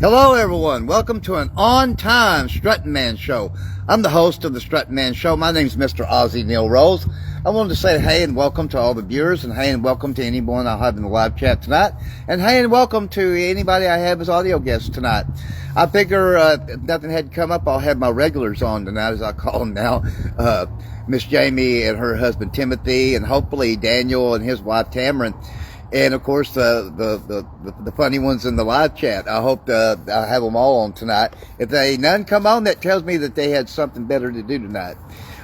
Hello everyone, welcome to an on-time Strutting Man show. I'm the host of the Strutting Man show. My name's Mr. Ozzy Neil Rose. I wanted to say hey and welcome to all the viewers, and hey and welcome to anyone I have in the live chat tonight, and hey and welcome to anybody I have as audio guests tonight. I figure if nothing had come up, I'll have my regulars on tonight, as I call them now. Miss Jamie and her husband Timothy, and hopefully Daniel and his wife Tamron. And of course, the funny ones in the live chat. I hope I have them all on tonight. If none come on, that tells me that they had something better to do tonight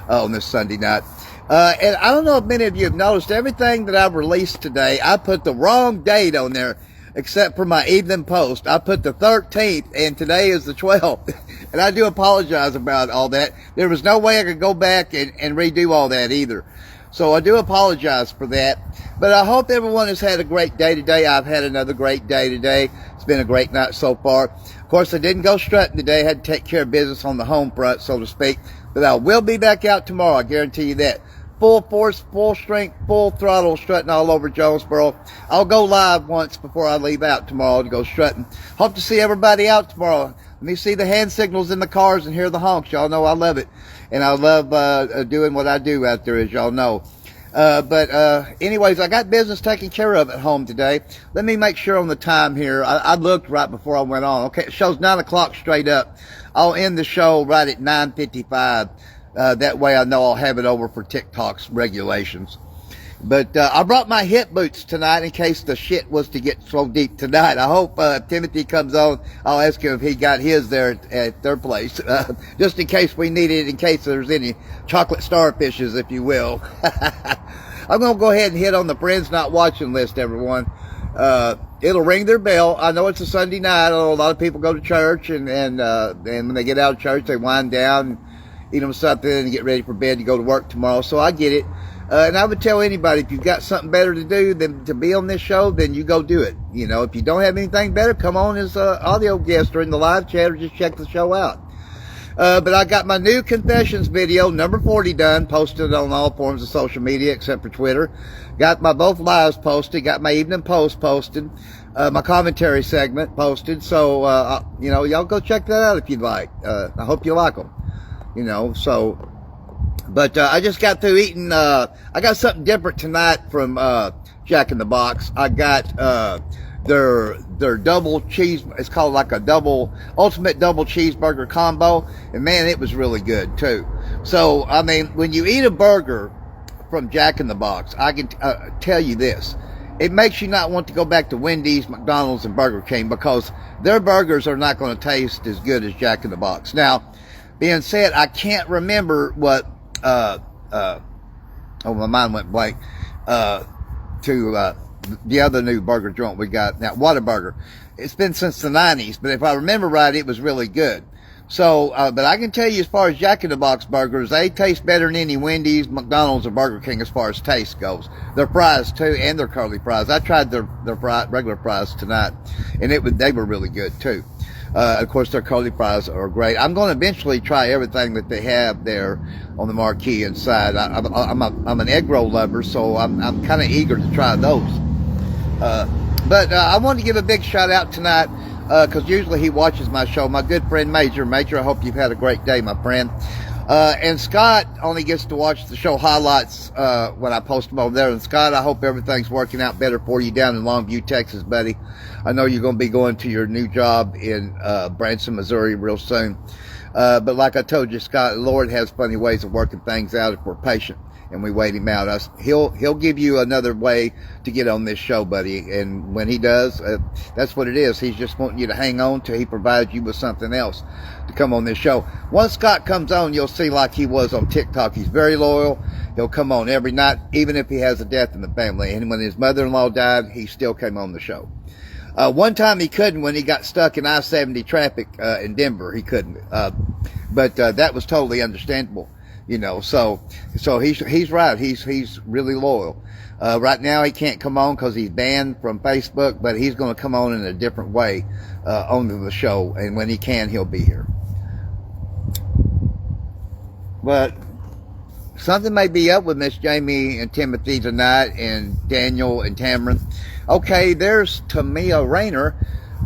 on this Sunday night. And I don't know if many of you have noticed, everything that I've released today, I put the wrong date on there, except for my evening post. I put the 13th, and today is the 12th. And I do apologize about all that. There was no way I could go back and redo all that either. So I do apologize for that. But I hope everyone has had a great day today. I've had another great day today. It's been a great night so far. Of course, I didn't go strutting today. I had to take care of business on the home front, so to speak. But I will be back out tomorrow. I guarantee you that. Full force, full strength, full throttle, strutting all over Jonesboro. I'll go live once before I leave out tomorrow to go strutting. Hope to see everybody out tomorrow. Let me see the hand signals in the cars and hear the honks. Y'all know I love it. And I love doing what I do out there, as y'all know. Anyways, I got business taken care of at home today. Let me make sure on the time here. I looked right before I went on. Okay, it shows 9 o'clock straight up. I'll end the show right at 9:55. That way I know I'll have it over for TikTok's regulations. But I brought my hip boots tonight in case the shit was to get so deep tonight. I hope Timothy comes on. I'll ask him if he got his there at their place. Just in case we need it, in case there's any chocolate starfishes, if you will. I'm going to go ahead and hit on the Friends Not Watching list, everyone. It'll ring their bell. I know it's a Sunday night. I know a lot of people go to church, and when they get out of church, they wind down, eat them something, and get ready for bed to go to work tomorrow. So I get it. And I would tell anybody, if you've got something better to do than to be on this show, then you go do it. You know, if you don't have anything better, come on as an audio guest or in the live chat, or just check the show out. But I got my new confessions video, number 40, done, posted on all forms of social media except for Twitter. Got my both lives posted, got my evening post posted, my commentary segment posted. So, you know, y'all go check that out if you'd like. I hope you like them, you know, so... But I just got through eating, I got something different tonight from Jack in the Box. I got their double cheese, it's called like a ultimate double cheeseburger combo. And man, it was really good too. So, I mean, when you eat a burger from Jack in the Box, I can tell you this. It makes you not want to go back to Wendy's, McDonald's, and Burger King, because their burgers are not going to taste as good as Jack in the Box. Now, being said, I can't remember what my mind went blank, to the other new burger joint we got now, Whataburger. It's been since the 90s, but if I remember right, it was really good. So, but I can tell you, as far as Jack in the Box burgers, they taste better than any Wendy's, McDonald's, or Burger King as far as taste goes. Their fries too, and their curly fries. I tried their regular fries tonight, and they were really good too. Of course, their curly fries are great. I'm going to eventually try everything that they have there on the marquee inside. I'm an egg roll lover, so I'm kind of eager to try those. But I wanted to give a big shout out tonight, because usually he watches my show. My good friend Major, I hope you've had a great day, my friend. And Scott only gets to watch the show highlights when I post them over there. And Scott, I hope everything's working out better for you down in Longview, Texas, buddy. I know you're going to be going to your new job in Branson, Missouri real soon. But like I told you, Scott, the Lord has funny ways of working things out if we're patient and we wait him out. He'll give you another way to get on this show, buddy. And when he does, that's what it is. He's just wanting you to hang on till he provides you with something else to come on this show. Once Scott comes on, you'll see like he was on TikTok. He's very loyal. He'll come on every night, even if he has a death in the family. And when his mother-in-law died, he still came on the show. One time he couldn't, when he got stuck in I-70 traffic in Denver. He couldn't. But that was totally understandable. You know, so he's right. He's really loyal. Right now he can't come on because he's banned from Facebook, but he's going to come on in a different way onto the show, and when he can, he'll be here. But something may be up with Miss Jamie and Timothy tonight, and Daniel and Tamron. Okay, there's Tamia Rayner.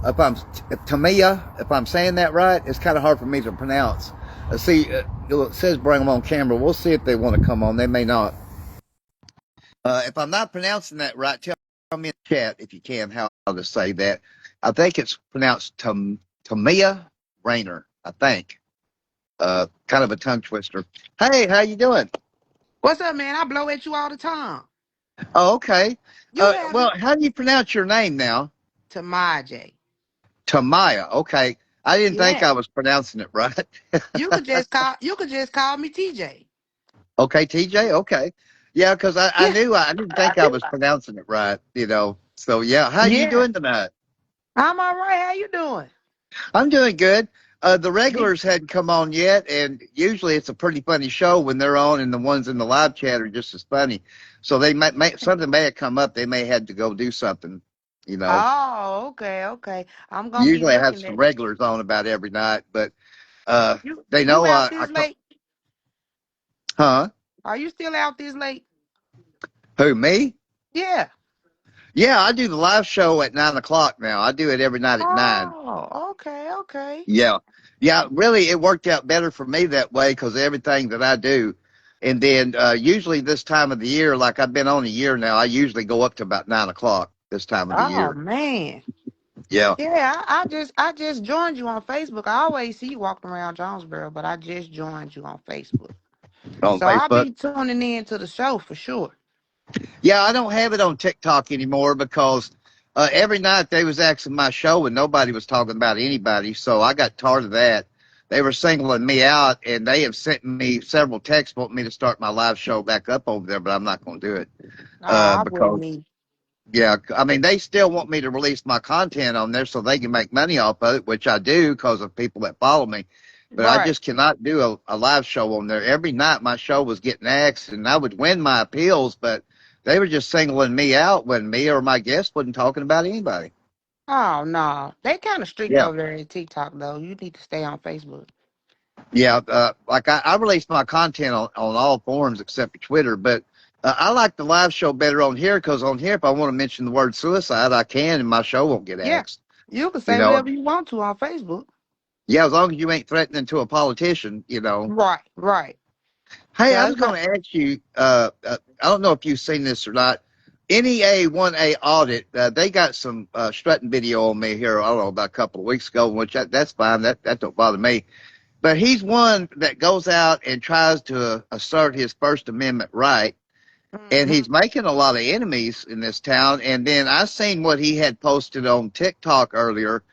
if I'm Tamia, if I'm saying that right, it's kind of hard for me to pronounce. See, it says bring them on camera. We'll see if they want to come on. They may not. If I'm not pronouncing that right, tell me in the chat if you can how to say that. I think it's pronounced Tamia Rayner. I think. Kind of a tongue twister. Hey, how you doing? What's up, man? I blow at you all the time. Oh, okay. You have Well, it. how do you pronounce your name now? Tamaje. Tamaya. Okay. I didn't think Yeah. I was pronouncing it right. You could just call me TJ. Okay, TJ. Okay. Yeah, because I Yeah. knew I didn't think I was pronouncing it right, So yeah, how you Yeah. doing tonight? I'm all right. How you doing? I'm doing good. The Good. regulars hadn't come on yet, and usually it's a pretty funny show when they're on, and the ones in the live chat are just as funny. So they may something may have come up. They may had to go do something, you know. Oh, okay, okay. I'm gonna be Usually I have looking some at regulars on about every night, but uh, you. they You know out I this come. late? Huh? Are you still out this late? Who, me? Yeah. Yeah, I do the live show at 9 o'clock now. I do it every night at 9. Oh, okay, okay. Yeah. Yeah, really, it worked out better for me that way because everything that I do. And then usually this time of the year, like I've been on a year now, I usually go up to about 9 o'clock this time of the Oh year. man. Yeah, Yeah, I just joined you on Facebook. I always see you walking around Jonesboro, but I just joined you on Facebook. on So I'll Facebook. be tuning in to the show for sure. Yeah, I don't have it on TikTok anymore because every night they was asking my show and nobody was talking about anybody. So I got tired of that. They were singling me out and they have sent me several texts wanting me to start my live show back up over there, but I'm not going to do it Oh, I because wouldn't need. yeah, I mean, they still want me to release my content on there so they can make money off of it, which I do because of people that follow me. But I Right. just cannot do a live show on there. Every night my show was getting axed and I would win my appeals, but they were just singling me out when me or my guest wasn't talking about anybody. Oh no, they kind of strict Yeah. over there in TikTok though. You need to stay on Facebook. Yeah. Like I release my content on all forums except for Twitter, but I like the live show better on here because on here, if I want to mention the word suicide, I can and my show won't get Yeah, axed. you can You say know, whatever you want to on Facebook. yeah, as long as you ain't threatening to a politician. Right, right. Hey, I So was it's going not. to ask you. I don't know if you've seen this or not. NEA 1A audit. They got some strutting video on me here. I don't know about a couple of weeks ago, which that's fine. That don't bother me. But he's one that goes out and tries to assert his First Amendment right, and Hmm. he's making a lot of enemies in this town. And then I seen what he had posted on TikTok earlier.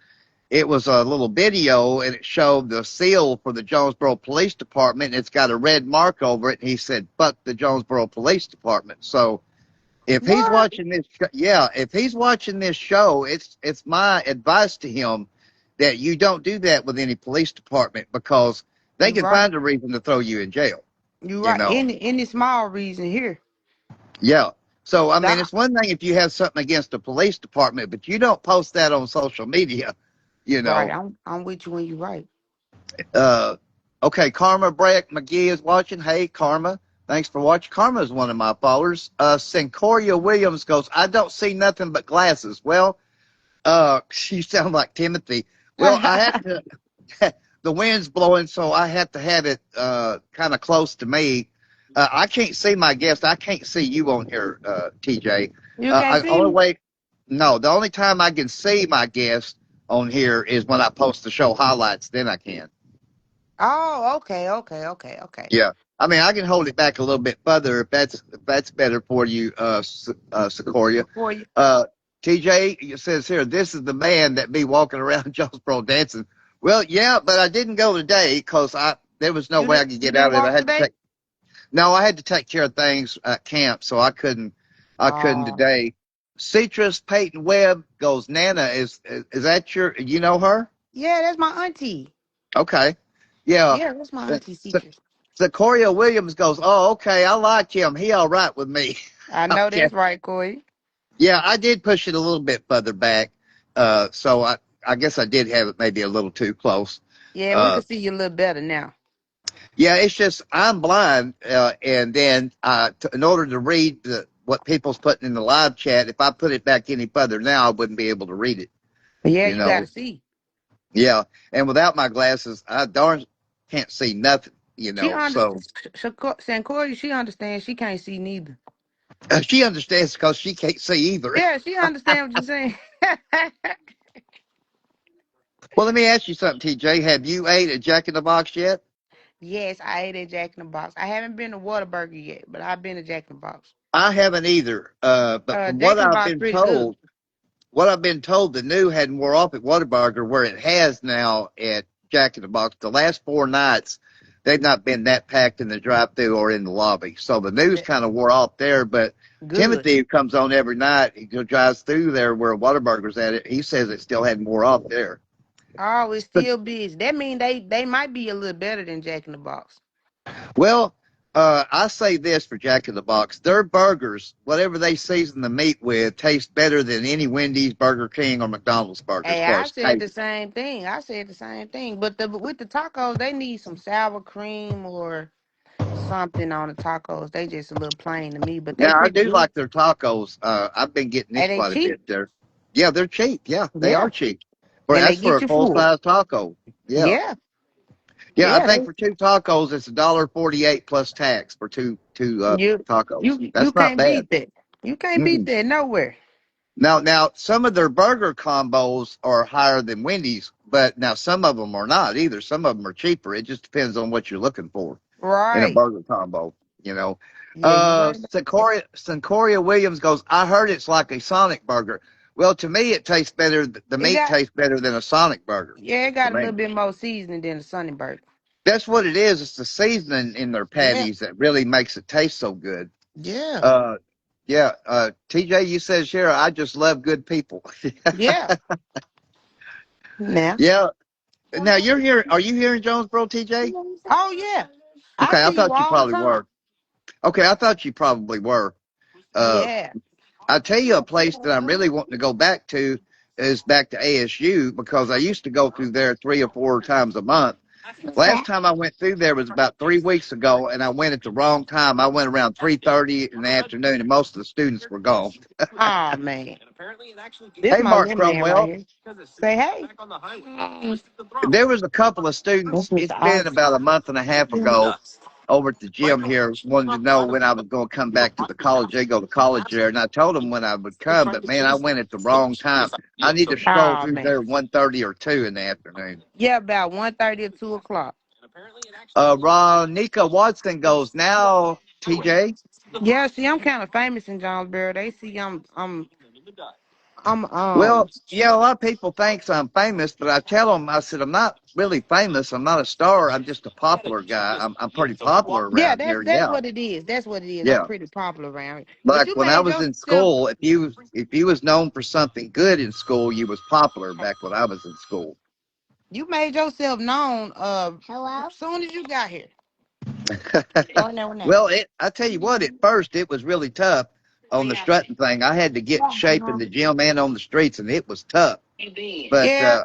It was a little video and it showed the seal for the Jonesboro Police Department. And it's got a red mark over it. And he said, fuck the Jonesboro Police Department. So if he's What? watching this, yeah, if he's watching this show, it's my advice to him that you don't do that with any police department because they You can right. find a reason to throw you in jail, You you right. know? Any small reason here. Yeah. So, I mean, Stop. it's one thing if you have something against the police department, but you don't post that on social media, you Right. know? I'm with you when you right. Uh, okay, Karma Breck McGee is watching. Hey, Karma, thanks for watching. Karma is one of my followers. Syncoria Williams goes, I don't see nothing but glasses. Well, she sounds like Timothy. Well, I have to, the wind's blowing, so I have to have it kind of close to me. I can't see my guest. I can't see you on here, TJ. You can't see Only me. way, no, the only time I can see my guest on here is when I post the show highlights. Then I can. Oh, okay, okay, okay, okay. Yeah. I mean, I can hold it back a little bit further if that's better for you, Sequoia. For you, Uh, TJ says here, this is the man that be walking around Jonesboro dancing. Well, yeah, but I didn't go today because I there was no you way I didn't could you get out didn't of it. I walk had to today? take no, I had to take care of things at camp, so I couldn't Oh, today. Citrus Peyton Webb goes, Nana, is that you know her? yeah, that's my auntie. Okay. Yeah. Yeah, that's my Uh, auntie Citrus. Sequoia Williams goes, oh, okay, I like him. He all right with me. I know Okay. that's right, Corey. Yeah, I did push it a little bit further back. So I guess I did have it maybe a little too close. Yeah, we Uh, can see you a little better now. yeah, it's just I'm blind. And then in order to read what people's putting in the live chat, if I put it back any further now, I wouldn't be able to read it. Yeah, you you got to know. see. Yeah, and without my glasses, I darn can't see nothing, you She know. So understands. Sankoria, she understands. She can't see neither. she understands because she can't see either. Yeah, she understands what you're saying. Well, let me ask you something, TJ. Have you ate a Jack in the Box yet? Yes, I ate at Jack in the Box. I haven't been to Whataburger yet, but I've been to Jack in the Box. I haven't either. But from Jack in the Box pretty good. what I've been told, the new hadn't wore off at Whataburger where it has now at Jack in the Box. The last 4 nights, they've not been that packed in the drive-thru or in the lobby. So the news Th- kind of wore off there. But Good. Timothy, who comes on every night, he drives through there where Whataburger's at it. He says it still hadn't wore off there. Oh, it's still busy. That means they might be a little better than Jack in the Box. Well, I say this for Jack in the Box: their burgers, whatever they season the meat with, taste better than any Wendy's, Burger King, or McDonald's burger as Hey, far I as said taste. the same thing. I said the same thing. But with the tacos, they need some sour cream or something on the tacos. They just a little plain to me, but they Now, I pretty do good. like their tacos. I've been getting this And they quite a bit cheap. there. Yeah, they're cheap. Yeah, they Yeah. are cheap. And they That's for get a you full full. size taco. Yeah, Yeah. yeah. I Yeah. think for 2 tacos, it's $1.48 plus tax for two You tacos. you That's not can't bad. beat that. You can't beat Mm-mm. that nowhere. Now, some of their burger combos are higher than Wendy's, but now some of them are not either. Some of them are cheaper. It just depends on what you're looking for in a Right. burger combo. You know, Yeah, you right about that. Sankoria Williams goes, I heard it's like a Sonic burger. Well, to me, it tastes better. The It meat got tastes better than a Sonic burger. yeah, it To got a little me, bit more seasoning than the Sunny Burger. that's what it is. It's the seasoning in their Yeah. patties that really makes it taste so good. Yeah. Uh, yeah. TJ, you said, Shara, I just love good people. Yeah. Now. Yeah. Now you're here. Are you here in Jonesboro, TJ? Oh yeah. I Okay, I see you thought you all the probably time. were. Okay, I thought you probably were. Uh, Yeah. I'll tell you a place that I'm really wanting to go back to is back to ASU because I used to go through there 3 or 4 times a month. Last time I went through there was about 3 weeks ago, and I went at the wrong time. I went around 3:30 in the afternoon, and most of the students were gone. Oh man. This Hey, my Mark little man right Cromwell. here. Say hey. Mm, There was a couple of that's students. Mr. It's been about a month and a half ago Oz. over at the gym here, wanted to know when I was going to come back to the college. They go to college there, and I told them when I would come, but man, I went at the wrong time. I need to stroll Oh through man. there 1:30 or 2 in the afternoon. Yeah, about 1:30 or 2 o'clock. Ronika Watson goes, now, TJ. Yeah, see, I'm kind of famous in Jonesboro. They see I'm Well, yeah, a lot of people think I'm famous, but I tell them, I said, I'm not really famous. I'm not a star. I'm just a popular guy. I'm pretty popular yeah, around that's here. that's Yeah. what it is. That's what it is. I'm Yeah. pretty popular around here. But Like you when I made was in yourself school, if you was known for something good in school, you was popular back when I was in school. known soon as you got here. Going there now. Well, I tell you what, at first it was really tough on the strutting thing. I had to get in shape in the gym and on the streets, and it was tough. But Yeah.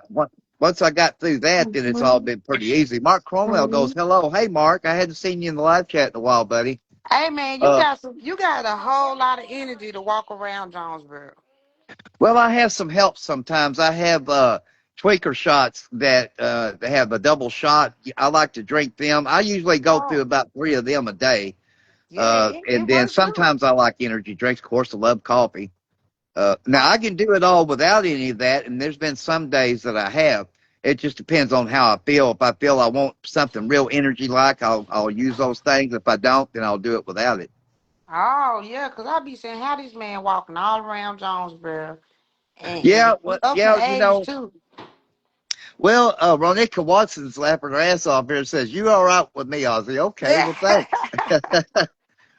once I got through that, then it's all been pretty easy. Mark Cromwell goes, "Hello, hey Mark, I hadn't seen you in the live chat in a while, buddy." Hey man, Uh, you got a whole lot of energy to walk around Jonesboro. well, I have some help sometimes. I have tweaker shots that they have a double shot. I like to drink them. I usually go through about 3 of them a day. Yeah, it And then works too. sometimes I like energy drinks. Of course, I love coffee. Now I can do it all without any of that, and there's been some days that I have. It just depends on how I feel. If I feel I want something real energy like, I'll use those things. If I don't, then I'll do it without it. Oh yeah, cause I be saying how this man walking all around Jonesboro and Yeah, he well, up in yeah, age too. well, Ronika Watson's laughing her ass off here and says, "You all right with me, Ozzy?" Okay, well, thanks.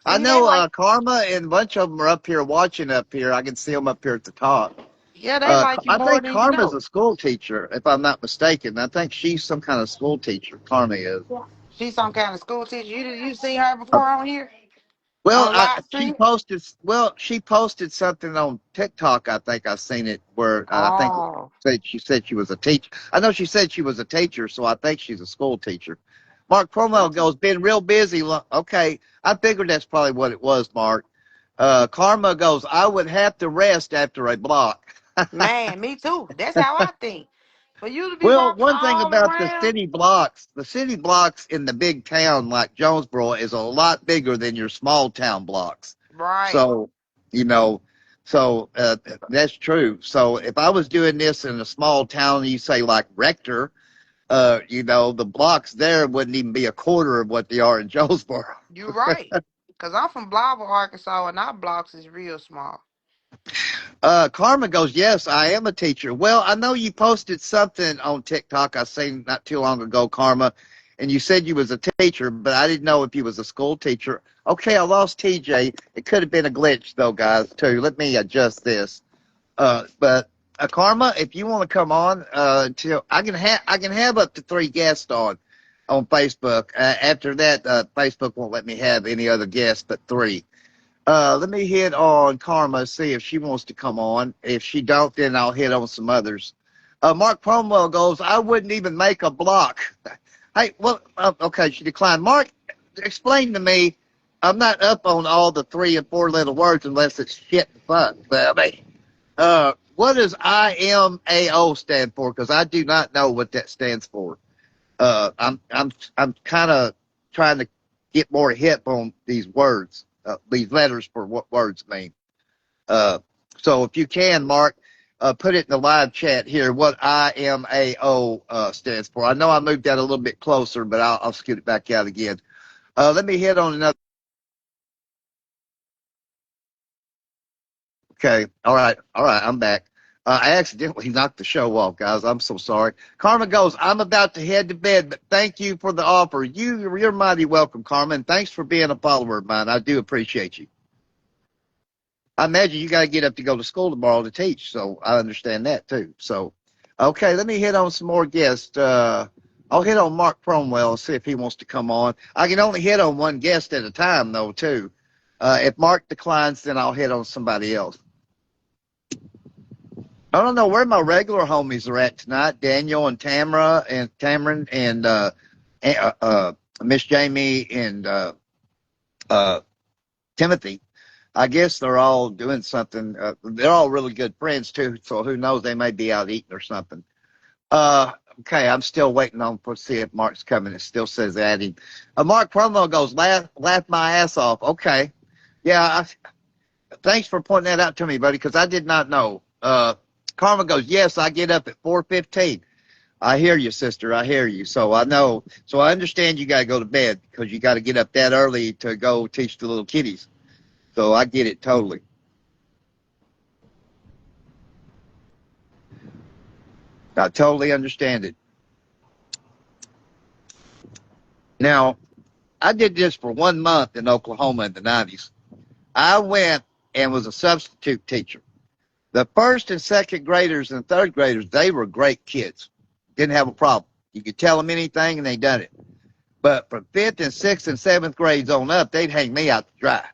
I See, they know like Karma and a bunch of them are up here watching up here. I can see them up here at the top. yeah, they like you I more think than you Karma's know. a school teacher, if I'm not mistaken. I think she's some kind of school teacher. Karma is. She's some kind of school teacher. You seen her before on here Well, on live stream? she posted something on TikTok. I think I seen it where I think Oh, she said she was a teacher. I know she said she was a teacher, so I think she's a school teacher. Mark Cromwell okay. goes, been real busy. Okay, I figured that's probably what it was, Mark. Karma goes, I would have to rest after a block. Man, me too. That's how I think. For you to be Well, walking one thing all about around, the city blocks in the big town like Jonesboro is a lot bigger than your small town blocks. right? So, you know, so that's true. So if I was doing this in a small town, you say like Rector, the blocks there wouldn't even be a quarter of what they are in Jonesboro. You're right. Cause I'm from Blythe, Arkansas, and our blocks is real small. Karma goes, yes, I am a teacher. Well, I know you posted something on TikTok I seen not too long ago, Karma, and you said you was a teacher, but I didn't know if you was a school teacher. Okay, I lost TJ. It could have been a glitch though, guys, too. Let me adjust this. But Karma, if you want to come on, till I can have up to 3 guests on Facebook. After that, Facebook won't let me have any other guests but 3. Let me hit on Karma, see if she wants to come on. If she don't, then I'll hit on some others. Mark Cromwell goes, I wouldn't even make a block. Hey, well, okay, she declined. Mark, explain to me. I'm not up on all the 3 and 4 little words unless it's shit and fuck. But, I mean, what does IMAO stand for? Because I do not know what that stands for. I'm kind of trying to get more hip on these words, these letters for what words mean. Uh, so if you can, Mark, put it in the live chat here what IMAO stands for. I know I moved that a little bit closer, but I'll scoot it back out again. Let me hit on another. Okay. All right. I'm back. I accidentally knocked the show off, guys. I'm so sorry. Carmen goes, I'm about to head to bed, but thank you for the offer. You're mighty welcome, Carmen. Thanks for being a follower of mine. I do appreciate you. I imagine you got to get up to go to school tomorrow to teach, so I understand that too. So, okay, let me hit on some more guests. I'll hit on Mark Cromwell and see if he wants to come on. I can only hit on one guest at a time, though, too. If Mark declines, then I'll hit on somebody else. I don't know where my regular homies are at tonight. Daniel and Tamron and Miss Jamie and uh, Timothy. I guess they're all doing something. They're all really good friends too. So who knows? They may be out eating or something. Okay, I'm still waiting on to see if Mark's coming. It still says adding. Mark Promo goes laugh my ass off. Okay, yeah. Thanks for pointing that out to me, buddy, because I did not know. Karma goes, yes, I get up at 4:15. I hear you, sister. I hear you. So I know. So I understand you got to go to bed because you got to get up that early to go teach the little kiddies. So I get it totally. I totally understand it. Now, I did this for 1 month in Oklahoma in the 90s. I went and was a substitute teacher. The first and second graders and third graders, they were great kids. Didn't have a problem. You could tell them anything and they done it. But from fifth and sixth and seventh grades on up, they'd hang me out to dry.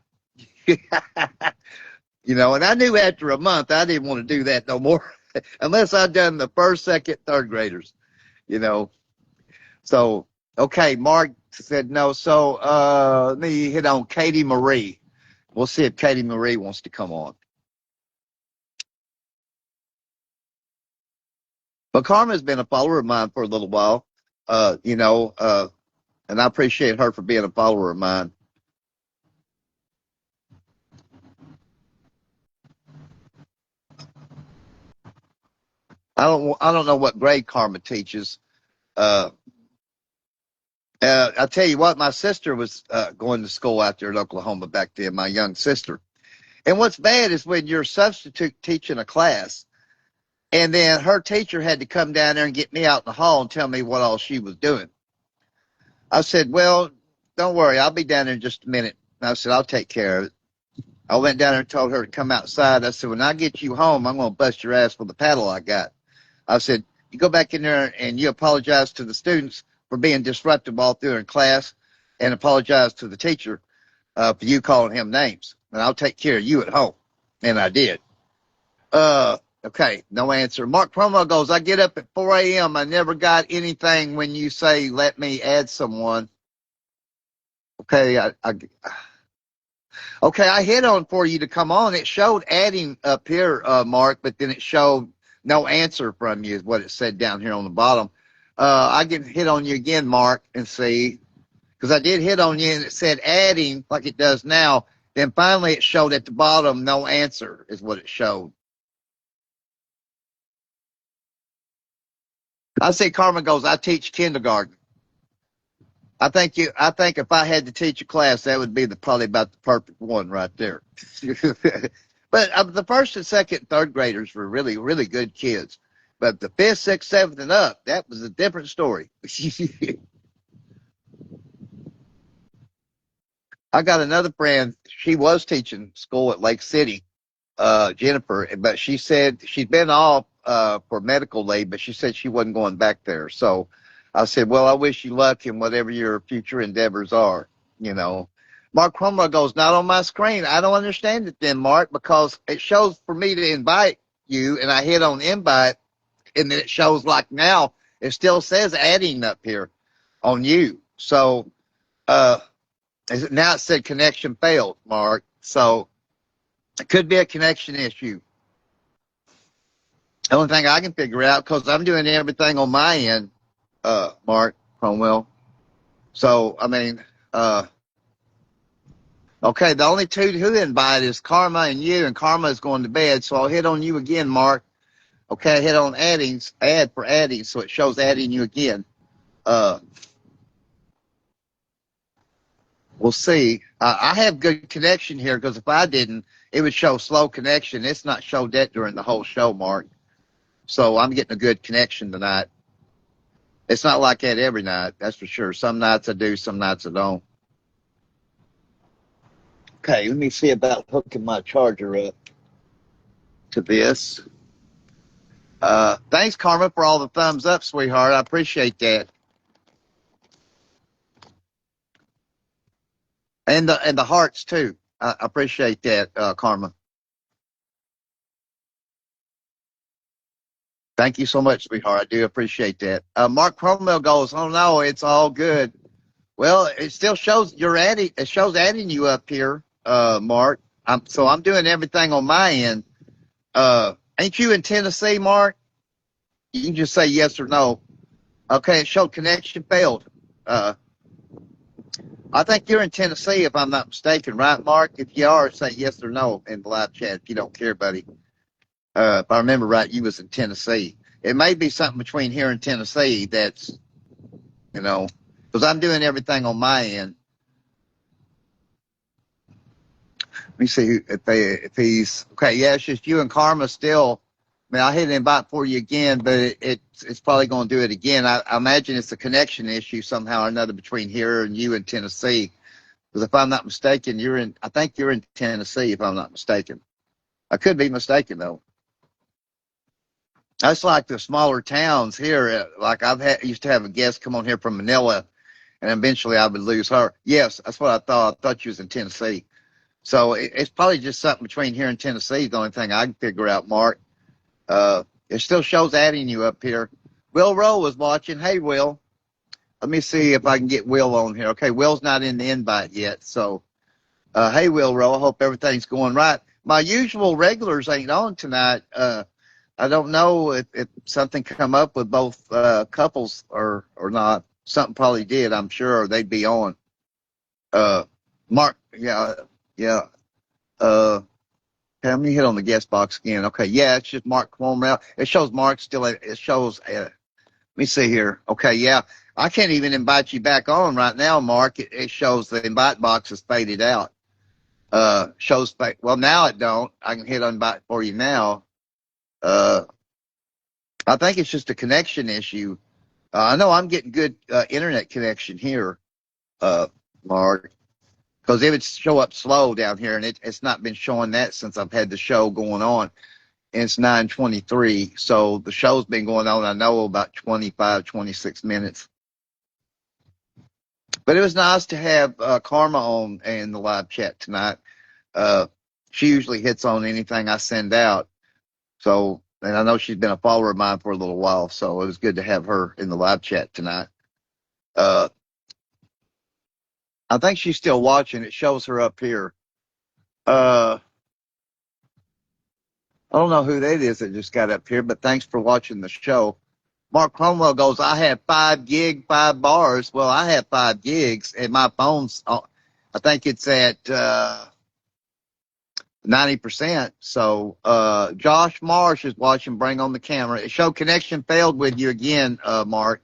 And I knew after a month I didn't want to do that no more unless I'd done the first, second, third graders, you know. So, okay, Mark said no. So let me hit on Katie Marie. We'll see if Katie Marie wants to come on. But Karma's been a follower of mine for a little while, and I appreciate her for being a follower of mine. I don't know what grade Karma teaches. I tell you what, my sister was going to school out there in Oklahoma back then, my young sister. And what's bad is when you're substitute teaching a class, and then her teacher had to come down there and get me out in the hall and tell me what all she was doing. I said, well, don't worry, I'll be down there in just a minute. And I said, I'll take care of it. I went down there and told her to come outside. I said, when I get you home, I'm going to bust your ass with the paddle I got. I said, you go back in there and you apologize to the students for being disruptive all through in class and apologize to the teacher for you calling him names. And I'll take care of you at home. And I did. Okay, no answer. Mark Promo goes, I get up at 4 a.m. I never got anything when you say, let me add someone. Okay, Okay, I hit on for you to come on. It showed adding up here, Mark, but then it showed no answer from you is what it said down here on the bottom. I can hit on you again, Mark, and see, because I did hit on you and it said adding like it does now. Then finally it showed at the bottom no answer is what it showed. I see Carmen goes, I teach kindergarten. I think if I had to teach a class, that would be probably about the perfect one right there. But the first and second, third graders were really, really good kids. But the fifth, sixth, seventh, and up, that was a different story. I got another friend. She was teaching school at Lake City, Jennifer, but she said she'd been off for medical leave, but she said she wasn't going back there. So I said, well, I wish you luck in whatever your future endeavors are, you know. Mark Cromwell goes, not on my screen. I don't understand it then, Mark, because it shows for me to invite you, and I hit on invite, and then it shows like now, it still says adding up here on you. So now it said connection failed, Mark. So it could be a connection issue. The only thing I can figure out, because I'm doing everything on my end, Mark Cromwell. So, I mean, okay, the only two who invite is Karma and you, and Karma is going to bed. So I'll hit on you again, Mark. Okay, I hit on add for adding, so it shows adding you again. Uh, we'll see. I have good connection here because if I didn't, it would show slow connection. It's not showed that during the whole show, Mark. So I'm getting a good connection tonight. It's not like that every night, that's for sure. Some nights I do, some nights I don't. Okay, let me see about hooking my charger up to this. Thanks, Karma, for all the thumbs up, sweetheart. I appreciate that. And the hearts too. I appreciate that, Karma. Thank you so much, sweetheart. I do appreciate that. Mark Cromwell goes, oh no, it's all good. Well, it still shows you're adding. It shows adding you up here, Mark. So I'm doing everything on my end. Ain't you in Tennessee, Mark? You can just say yes or no. Okay, it showed connection failed. Uh, I think you're in Tennessee, if I'm not mistaken, right, Mark? If you are, say yes or no in the live chat if you don't care, buddy. If I remember right, you was in Tennessee. It may be something between here and Tennessee that's, you know, because I'm doing everything on my end. Let me see if he's okay. Yeah, it's just you and Karma still. I mean, I hit an invite for you again, but it's probably going to do it again. I imagine it's a connection issue somehow or another between here and you in Tennessee. Because if I'm not mistaken, I think you're in Tennessee, if I'm not mistaken. I could be mistaken though. That's like the smaller towns here. Like used to have a guest come on here from Manila, and eventually I would lose her. Yes, that's what I thought. I thought you was in Tennessee. So it's probably just something between here and Tennessee. The only thing I can figure out, Mark. It still shows adding you up here. Will Rowe was watching. Hey, Will. Let me see if I can get Will on here. Okay, Will's not in the invite yet. So, hey, Will Rowe. I hope everything's going right. My usual regulars ain't on tonight. I don't know if something come up with both couples or not. Something probably did, I'm sure, or they'd be on. Mark, yeah, yeah. Okay, let me hit on the guest box again. Okay, yeah, it's just Mark Cuomo. It shows Mark still. It shows. Let me see here. Okay, yeah, I can't even invite you back on right now, Mark. It shows the invite box is faded out. Shows well now it don't. I can hit invite for you now. Uh, I think it's just a connection issue. I know I'm getting good internet connection here, Mark, because it would show up slow down here, and it's not been showing that since I've had the show going on. And it's 9:23, so the show's been going on, I know, about 25, 26 minutes. But it was nice to have Karma on in the live chat tonight. Uh, she usually hits on anything I send out. So, and I know she's been a follower of mine for a little while, so it was good to have her in the live chat tonight. Uh, I think she's still watching. It shows her up here. I don't know who that is that just got up here, but thanks for watching the show. Mark Cromwell goes, I have 5 gig, 5 bars. Well, I have 5 gigs, and my phone's, I think it's at 90%. So Josh Marsh is watching. Bring on the camera. It showed connection failed with you again, Mark.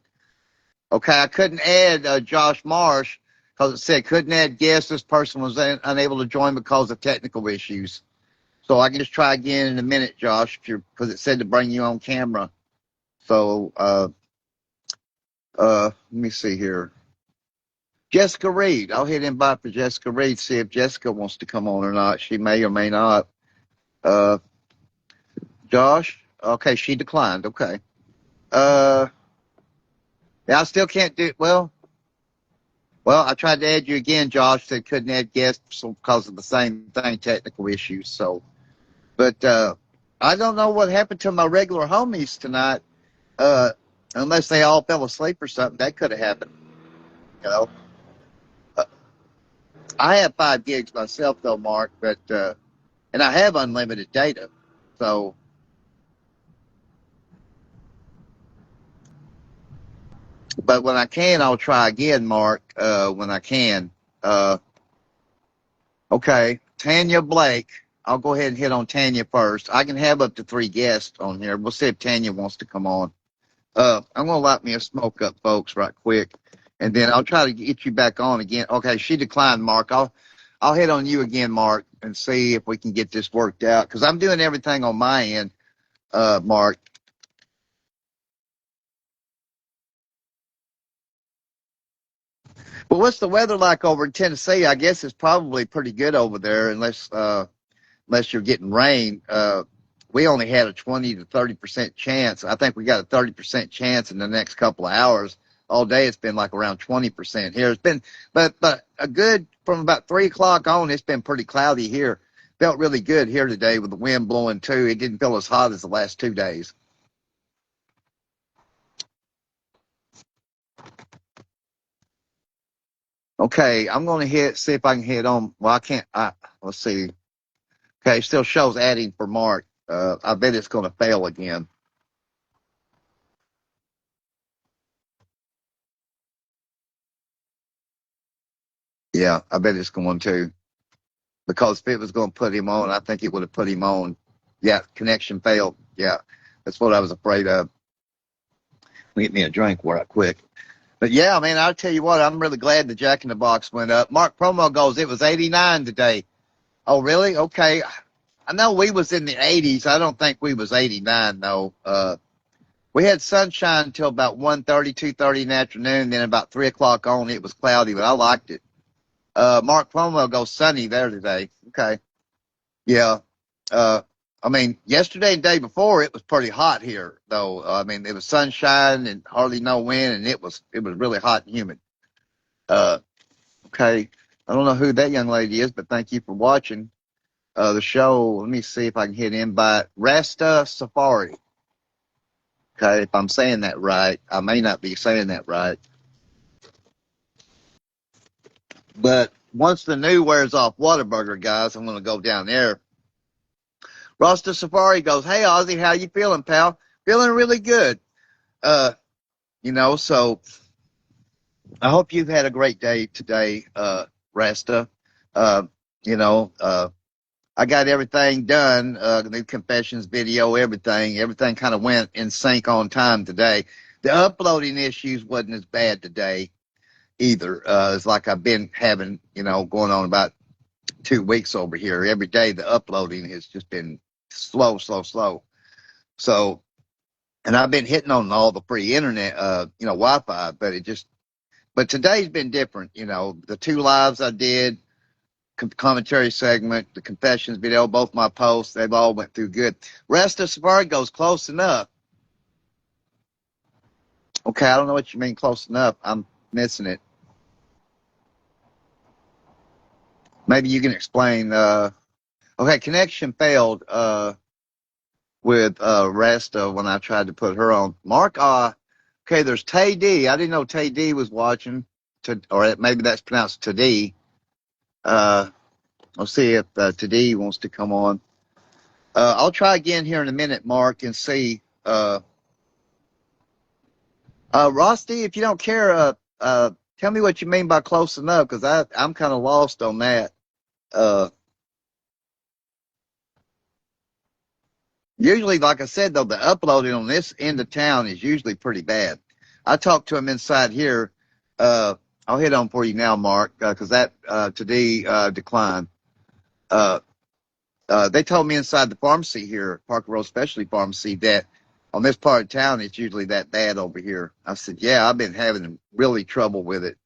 Okay, I couldn't add Josh Marsh because it said couldn't add guests. This person was unable to join because of technical issues. So I can just try again in a minute, Josh, because it said to bring you on camera. So let me see here. Jessica Reed. I'll hit invite for Jessica Reed, see if Jessica wants to come on or not. She may or may not. Uh, Josh. Okay, she declined. Okay. Yeah, I still can't do it. Well, I tried to add you again, Josh. Said couldn't add guests because of the same thing, technical issues. So, but I don't know what happened to my regular homies tonight. Uh, unless they all fell asleep or something, that could have happened. You know, uh, I have 5 gigs myself though, Mark, but and I have unlimited data. So, but when I can, I'll try again, Mark. When I can. Uh, okay, Tanya Blake. I'll go ahead and hit on Tanya first. I can have up to 3 guests on here. We'll see if Tanya wants to come on. I'm gonna light me a smoke up, folks, right quick, and then I'll try to get you back on again. Okay, she declined, Mark. I'll hit on you again, Mark, and see if we can get this worked out because I'm doing everything on my end, Mark. Well, what's the weather like over in Tennessee? I guess it's probably pretty good over there, unless you're getting rain. We only had a 20 to 30% chance. I think we got a 30% chance in the next couple of hours. All day it's been like around 20% here. It's been, but a good from about 3 o'clock on. It's been pretty cloudy here. Felt really good here today with the wind blowing too. It didn't feel as hot as the last 2 days. Okay, I'm gonna see if I can hit on. Well, I can't. Let's see. Okay, still shows adding for Mark. I bet it's gonna fail again. Yeah, I bet it's going to. Because if it was going to put him on, I think it would have put him on. Yeah, connection failed. Yeah, that's what I was afraid of. Get me a drink right quick. But yeah, man, I'll tell you what, I'm really glad the Jack in the Box went up. Mark Promo goes, it was 89 today. Oh, really? Okay. I know we was in the 80s. I don't think we was 89 though. We had sunshine until about 1:30, 2:30 in the afternoon. Then about 3 o'clock on, it was cloudy, but I liked it. Mark Promo goes sunny there today. Okay. Yeah. Uh, I mean, yesterday and day before it was pretty hot here, though. I mean, it was sunshine and hardly no wind, and it was really hot and humid. Uh, okay, I don't know who that young lady is, but thank you for watching the show. Let me see if I can hit invite Rasta Safari. Okay, if I'm saying that right, I may not be saying that right, but once the new wears off Whataburger, guys, I'm gonna go down there. Rasta Safari goes, "Hey Ozzy, how you feeling, pal? Feeling really good." Uh, so I hope you've had a great day today, Rasta. Uh, you know, uh, I got everything done, the confessions video, everything kind of went in sync on time today. The uploading issues wasn't as bad today either. It's like I've been having, going on about 2 weeks over here. Every day the uploading has just been slow, slow, slow. So, and I've been hitting on all the free internet, Wi-Fi, but today's been different. The 2 lives I did, commentary segment, the confessions video, both my posts, they've all went through good. Rest of Safari goes close enough. Okay, I don't know what you mean close enough. I'm missing it. Maybe you can explain. Okay, connection failed with Resta when I tried to put her on. Mark, okay, there's Tay D. I didn't know Tay D was watching, or maybe that's pronounced Tay D. I'll see if Today wants to come on. I'll try again here in a minute, Mark, and see. Rusty, if you don't care, tell me what you mean by close enough, because I'm kind of lost on that. Uh, Usually, like I said, though, the uploading on this end of town is usually pretty bad. I talked to him inside here. Uh, I'll hit on for you now, Mark, because that Today declined. Uh, they told me inside the pharmacy here, Parker Road Specialty Pharmacy, that on this part of town it's usually that bad over here. I said, yeah, I've been having really trouble with it.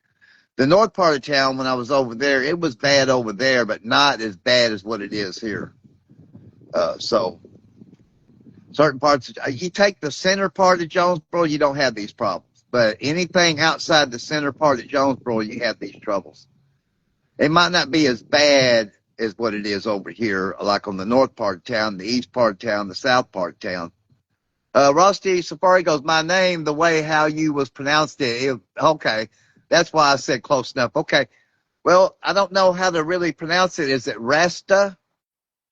The north part of town, when I was over there, it was bad over there, but not as bad as what it is here. So certain parts, you take the center part of Jonesboro, you don't have these problems. But anything outside the center part of Jonesboro, you have these troubles. It might not be as bad as what it is over here, like on the north part of town, the east part of town, the south part of town. Rusty Safari goes, my name, the way how you was pronounced it. Okay, that's why I said close enough. Okay, well, I don't know how to really pronounce it. Is it Rasta?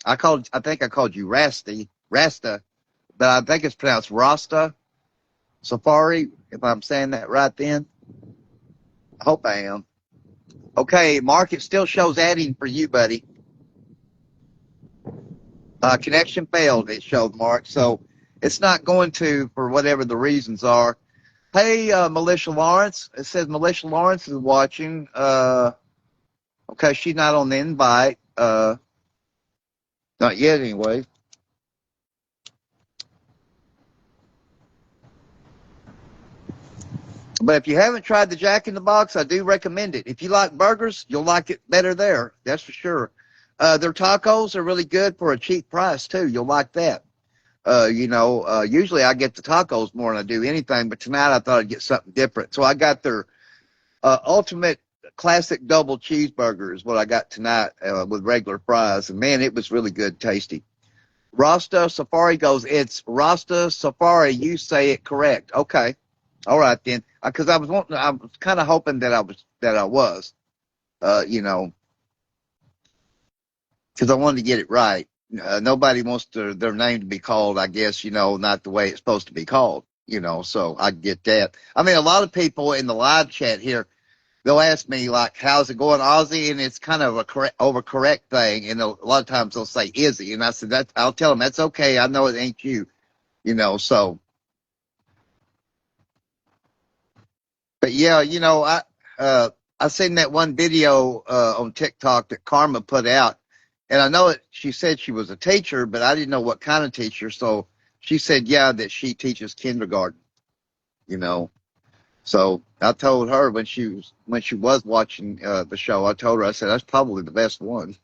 I think I called you Rasta, but I think it's pronounced Rasta Safari, if I'm saying that right then. I hope I am. Okay, Mark, it still shows adding for you, buddy. Connection failed, it showed, Mark. So it's not going to, for whatever the reasons are. Hey, Militia Lawrence. It says Militia Lawrence is watching. Okay, she's not on the invite. Not yet, anyway. But if you haven't tried the Jack in the Box, I do recommend it. If you like burgers, you'll like it better there. That's for sure. Their tacos are really good for a cheap price, too. You'll like that. Usually I get the tacos more than I do anything, but tonight I thought I'd get something different. So I got their ultimate classic double cheeseburger is what I got tonight with regular fries. And, man, it was really good, tasty. Rasta Safari goes, it's Rasta Safari. You say it correct. Okay. All right, then. Because I was kind of hoping that I was, because I wanted to get it right. Nobody wants their name to be called, I guess, not the way it's supposed to be called, so I get that. I mean, a lot of people in the live chat here, they'll ask me, like, how's it going, Ozzy? And it's kind of a overcorrect thing. And a lot of times they'll say, Izzy. And I said, I'll tell them, that's okay. I know it ain't you, so. But yeah, I seen that one video on TikTok that Karma put out, and I know she said she was a teacher, but I didn't know what kind of teacher. So she said, yeah, that she teaches kindergarten. So I told her when she was watching the show, I told her, I said, that's probably the best one.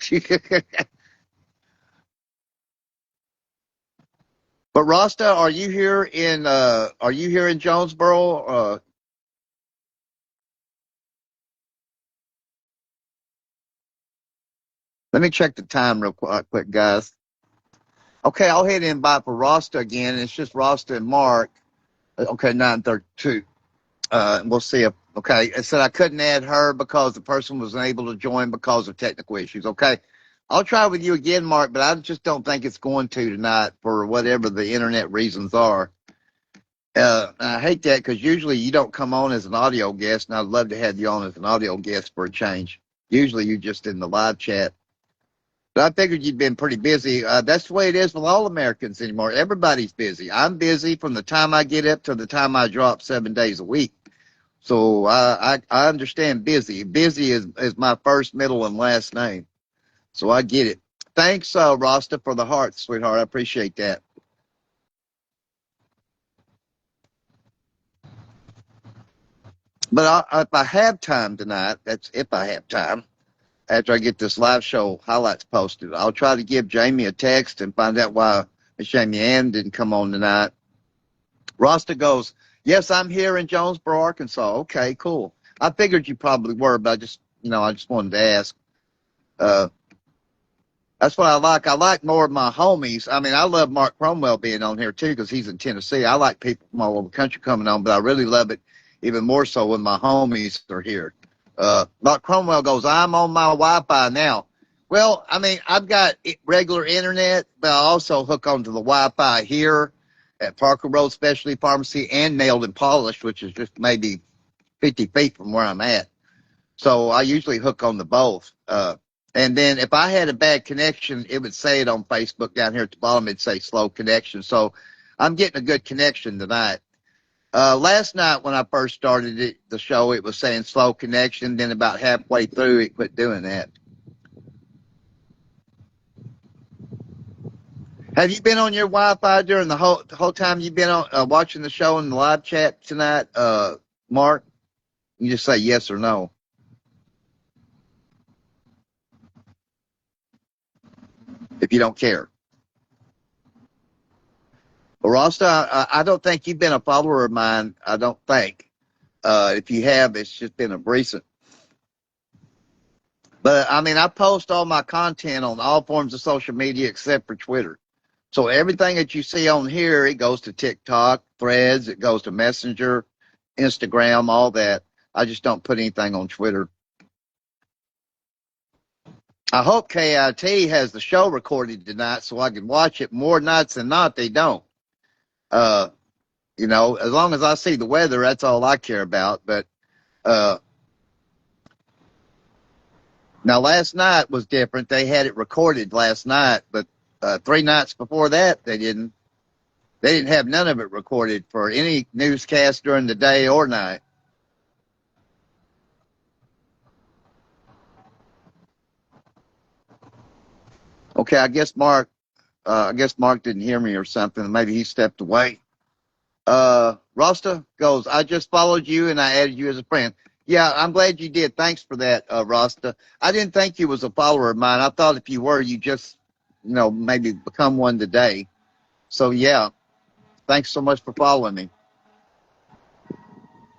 But Rasta, are you here in Jonesboro? Let me check the time real quick, guys. Okay, I'll hit invite for Rasta again. It's just Rasta and Mark. Okay, 9:32. We'll see if, okay, it said I couldn't add her because the person was unable to join because of technical issues. Okay, I'll try with you again, Mark, but I just don't think it's going to tonight for whatever the internet reasons are. I hate that because usually you don't come on as an audio guest, and I'd love to have you on as an audio guest for a change. Usually you're just in the live chat. But I figured you'd been pretty busy. That's the way it is with all Americans anymore. Everybody's busy. I'm busy from the time I get up to the time I drop 7 days a week. So I understand busy. Busy is my first, middle, and last name. So I get it. Thanks, Rasta, for the heart, sweetheart. I appreciate that. But if I have time tonight, that's if I have time, after I get this live show highlights posted, I'll try to give Jamie a text and find out why Miss Jamie Ann didn't come on tonight. Rasta goes, yes, I'm here in Jonesboro, Arkansas. Okay, cool. I figured you probably were, but I just wanted to ask. Uh, that's what I like. I like more of my homies. I mean, I love Mark Cromwell being on here too because he's in Tennessee. I like people from all over the country coming on, but I really love it even more so when my homies are here. Mark Cromwell goes, I'm on my Wi-Fi now. Well, I mean, I've got regular internet, but I also hook onto the Wi-Fi here at Parker Road Specialty Pharmacy and Nailed and Polished, which is just maybe 50 feet from where I'm at. So I usually hook on the both. And then if I had a bad connection, it would say it on Facebook down here at the bottom. It'd say slow connection. So I'm getting a good connection tonight. Last night when I first started the show, it was saying slow connection. Then about halfway through, it quit doing that. Have you been on your Wi-Fi during the whole time you've been on watching the show in the live chat tonight, Mark? You just say yes or no if you don't care. Well, Rasta, I don't think you've been a follower of mine. I don't think. If you have, it's just been a recent. But I mean, I post all my content on all forms of social media except for Twitter. So everything that you see on here, it goes to TikTok, Threads, it goes to Messenger, Instagram, all that. I just don't put anything on Twitter. I hope KIT has the show recorded tonight so I can watch it. More nights than not, they don't. Uh, as long as I see the weather, that's all I care about. But uh, now last night was different. They had it recorded last night, but 3 nights before that, they didn't. They didn't have none of it recorded for any newscast during the day or night. Okay, I guess Mark didn't hear me or something. Maybe he stepped away. Rasta goes, I just followed you and I added you as a friend. Yeah, I'm glad you did. Thanks for that, Rasta. I didn't think you was a follower of mine. I thought if you were, you just, maybe become one today. So yeah, thanks so much for following me.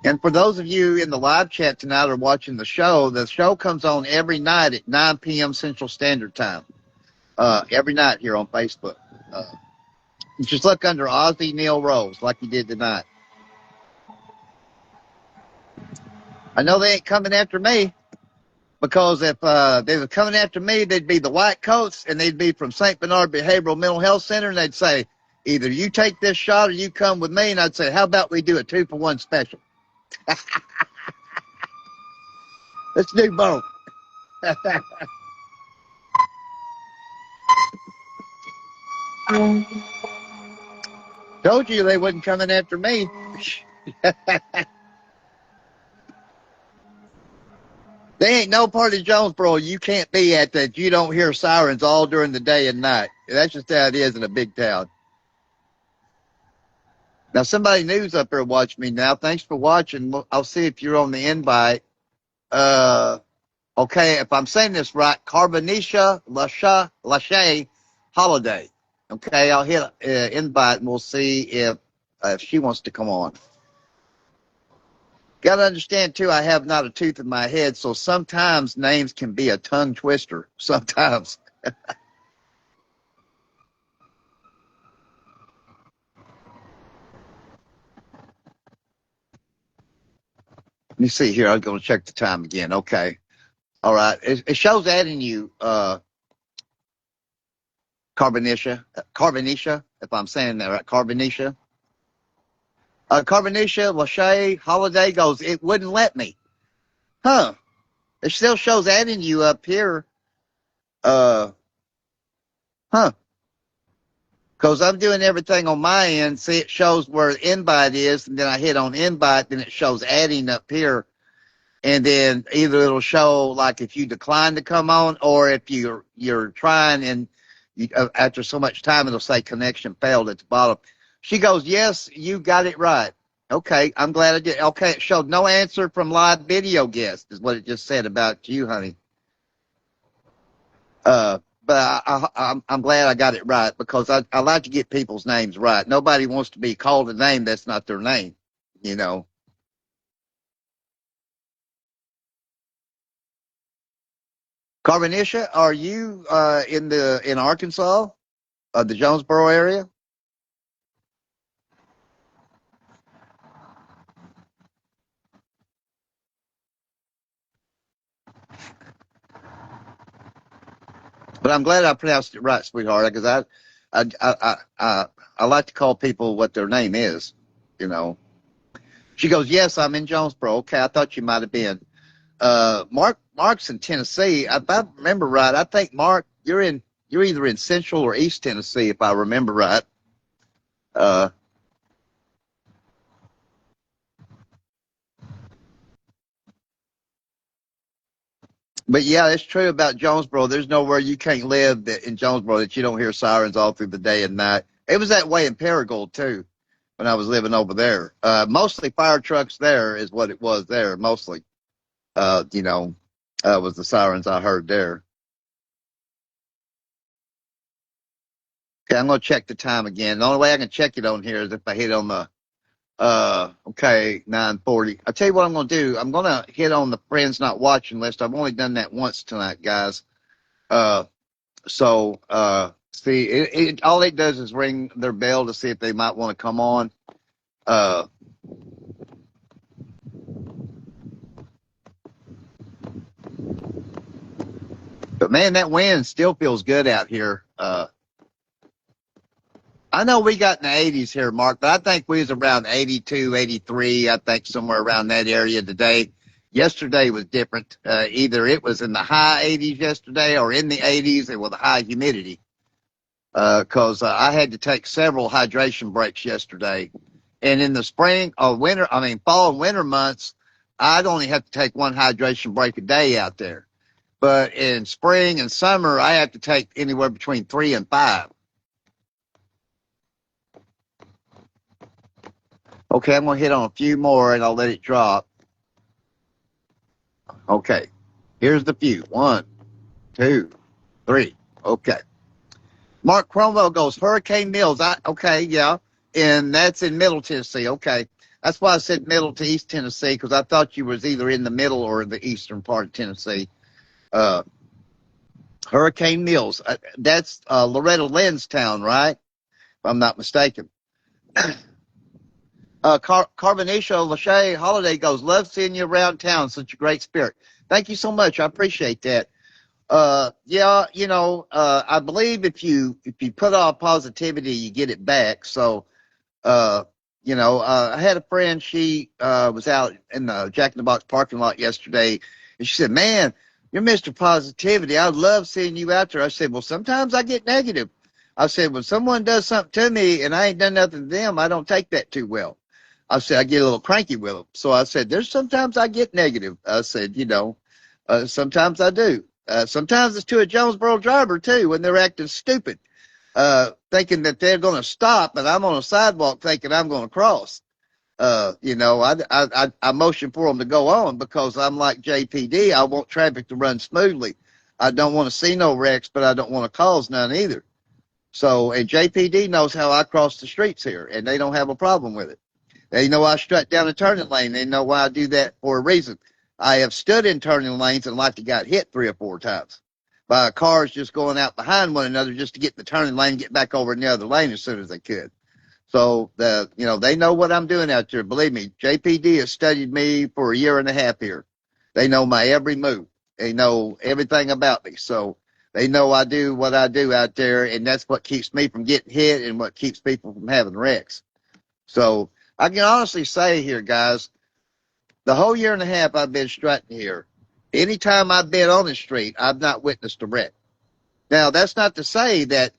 And for those of you in the live chat tonight or watching the show comes on every night at 9 p.m. Central Standard Time. Every night here on Facebook. Uh, just look under Ozzy Neil Rose like you did tonight. I know they ain't coming after me because if they were coming after me, they'd be the white coats and they'd be from St. Bernard Behavioral Mental Health Center and they'd say, either you take this shot or you come with me. And I'd say, how about we do a 2-for-1 special? Let's do both. Told you they wasn't coming after me. They ain't no part of Jonesboro you can't be at that you don't hear sirens all during the day and night. That's just how it is in a big town. Now, somebody new's up there watching me now. Thanks for watching. I'll see if you're on the invite. Uh, okay, if I'm saying this right, Carbonisha Lachey Holiday. Okay, I'll hit invite and we'll see if she wants to come on. Got to understand, too, I have not a tooth in my head, so sometimes names can be a tongue twister. Sometimes. Let me see here. I'm going to check the time again. Okay. All right. It shows adding you, Carbonisha, if I'm saying that right. Carbonisha. Carbonisha, Lachey, Holiday goes, it wouldn't let me. Huh. It still shows adding you up here. Uh, huh. Because I'm doing everything on my end. See, it shows where the invite is, and then I hit on invite, then it shows adding up here. And then either it'll show like if you decline to come on, or if you're trying and after so much time it'll say connection failed at the bottom. She goes, yes, you got it right. Okay, I'm glad I did. Okay, it showed no answer from live video guest is what it just said about you, honey. But I'm glad I got it right because I like to get people's names right. Nobody wants to be called a name that's not their name, you know. Carbonisha, are you in Arkansas, the Jonesboro area? But I'm glad I pronounced it right, sweetheart, because I like to call people what their name is, you know. She goes, yes, I'm in Jonesboro. Okay, I thought you might have been. Mark's in Tennessee. If I remember right, I think Mark, you're either in Central or East Tennessee, if I remember right. Uh, but yeah, it's true about Jonesboro. There's nowhere you can't live in Jonesboro that you don't hear sirens all through the day and night. It was that way in Paragould too, when I was living over there. Mostly fire trucks there is what it was there. Mostly, you know, was the sirens I heard there. Okay, I'm gonna check the time again. The only way I can check it on here is if I hit on the okay, 9:40. I tell you what I'm gonna do. I'm gonna hit on the friends not watching list. I've only done that once tonight, guys. Uh, see, all it does is ring their bell to see if they might want to come on. Uh, but man, that wind still feels good out here. I know we got in the 80s here, Mark, but I think we was around 82, 83. I think somewhere around that area today. Yesterday was different. Either it was in the high 80s yesterday or in the 80s and with high humidity. Because I had to take several hydration breaks yesterday. And in the spring or winter, I mean, fall and winter months, I'd only have to take one hydration break a day out there. But in spring and summer, I have to take anywhere between 3 and 5. Okay, I'm going to hit on a few more and I'll let it drop. Okay, here's the few. 1, 2, 3. Okay. Mark Cromwell goes, Hurricane Mills. Okay, yeah. And that's in Middle Tennessee. Okay. That's why I said middle to East Tennessee, because I thought you was either in the middle or the eastern part of Tennessee. Uh, Hurricane Mills. That's Loretta Lynn's town, right? If I'm not mistaken. Carbonicio Lachey Holiday goes, love seeing you around town. Such a great spirit. Thank you so much. I appreciate that. Yeah, I believe if you put off positivity, you get it back. So, uh, I had a friend. She was out in the Jack in the Box parking lot yesterday, and she said, "Man, you're Mr. Positivity. I love seeing you out there." I said, "Well, sometimes I get negative." I said, "When someone does something to me and I ain't done nothing to them, I don't take that too well." I said, "I get a little cranky with them." So I said, "There's sometimes I get negative." I said, sometimes I do. Sometimes it's to a Jonesboro driver too when they're acting stupid, thinking that they're going to stop, and I'm on a sidewalk thinking I'm going to cross. I motion for them to go on because I'm like JPD. I want traffic to run smoothly. I don't want to see no wrecks, but I don't want to cause none either. So, and JPD knows how I cross the streets here, and they don't have a problem with it. They know I strut down a turning lane. They know why I do that for a reason. I have stood in turning lanes and like to got hit 3 or 4 times by cars just going out behind one another just to get in the turning lane and get back over in the other lane as soon as they could. So they know what I'm doing out there. Believe me, JPD has studied me for a year and a half here. They know my every move. They know everything about me. So they know I do what I do out there, and that's what keeps me from getting hit and what keeps people from having wrecks. So I can honestly say here, guys, the whole year and a half I've been strutting here, anytime I've been on the street, I've not witnessed a wreck. Now, that's not to say that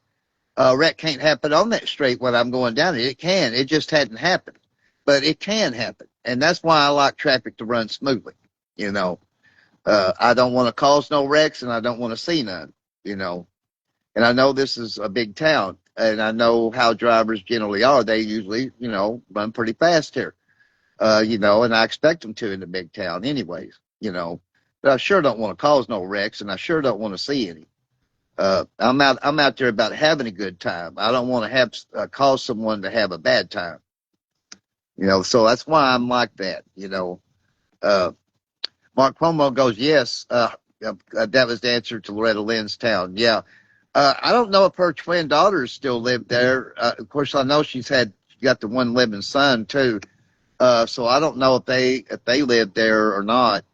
a wreck can't happen on that street when I'm going down it. It can. It just hadn't happened. But it can happen. And that's why I like traffic to run smoothly. You know, I don't want to cause no wrecks and I don't want to see none, you know. And I know this is a big town and I know how drivers generally are. They usually, run pretty fast here. And I expect them to in the big town anyways, But I sure don't want to cause no wrecks and I sure don't want to see any. I'm out there about having a good time. I don't want to have cause someone to have a bad time. So that's why I'm like that. Uh, Mark Cuomo goes, yes. That was the answer to Loretta Lynn's town. Yeah. I don't know if her twin daughters still live there. Of course, I know she got the one living son too. So I don't know if they live there or not.